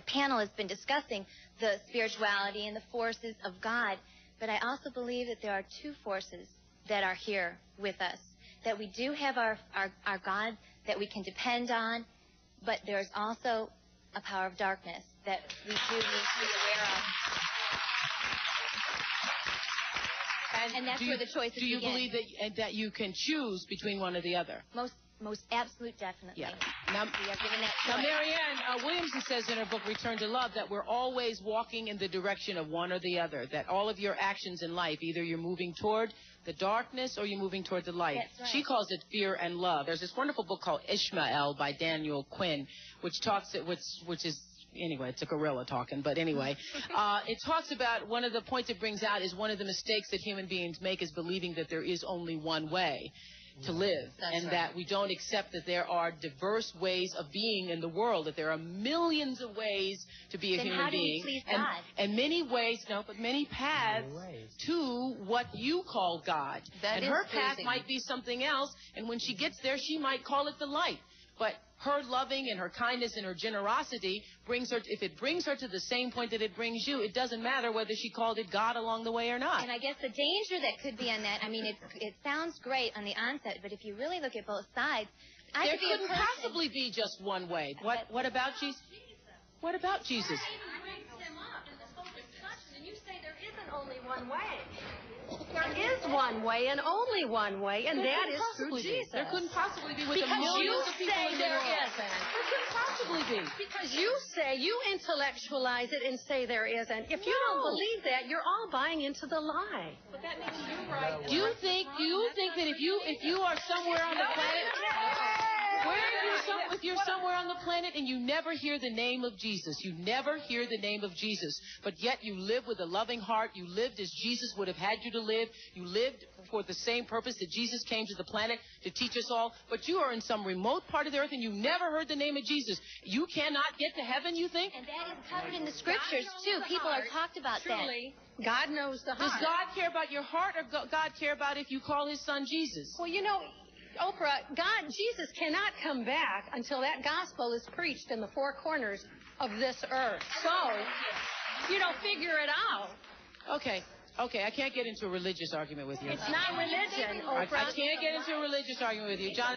panel has been discussing the spirituality and the forces of God. But I also believe that there are two forces that are here with us, that we do have our God that we can depend on, but there's also a power of darkness that we do need to be aware of. And that's where the choices begin. Do you believe that you can choose between one or the other? Most absolute, definitely. Yeah. Now, we are given that choice. Now, Marianne Williamson says in her book, Return to Love, that we're always walking in the direction of one or the other, that all of your actions in life, either you're moving toward the darkness or you're moving toward the light. That's right. She calls it fear and love. There's this wonderful book called Ishmael by Daniel Quinn, which is, anyway, it's a gorilla talking, but anyway, it talks about one of the points it brings out is one of the mistakes that human beings make is believing that there is only one way to live. That's and right. That we don't accept that there are diverse ways of being in the world, that there are millions of ways to be a human being. Please God? And many ways, but many paths to what you call God. That and her path might be something else, and when she gets there, she might call it the light. But her loving and her kindness and her generosity brings her, if it brings her to the same point that it brings you, it doesn't matter whether she called it God along the way or not. And I guess the danger that could be on that, I mean, it sounds great on the onset, but if you really look at both sides, there couldn't possibly be just one way. What about Jesus? What about Jesus? That even brings him up in this whole discussion, and you say there isn't only one way. There is one way and only one way, and that is through Jesus. There couldn't possibly be with the millions of people in the world. There couldn't possibly be. Because you intellectualize it and say there isn't. If you don't believe that, you're all buying into the lie. But that means you're right. Do you think that if you are somewhere on the planet, if you're somewhere on the planet and you never hear the name of Jesus, you never hear the name of Jesus, but yet you live with a loving heart, you lived as Jesus would have had you to live, you lived for the same purpose that Jesus came to the planet to teach us all, but you are in some remote part of the earth and you never heard the name of Jesus. You cannot get to heaven, you think? And that is covered in the scriptures, too. People are talked about Truly, that. God knows the heart. Does God care about your heart, or God care about if you call his son Jesus? Well, you know, Oprah, Jesus cannot come back until that gospel is preached in the four corners of this earth. So, figure it out. Okay, I can't get into a religious argument with you. It's not religion, Oprah. I can't get into a religious argument with you. John.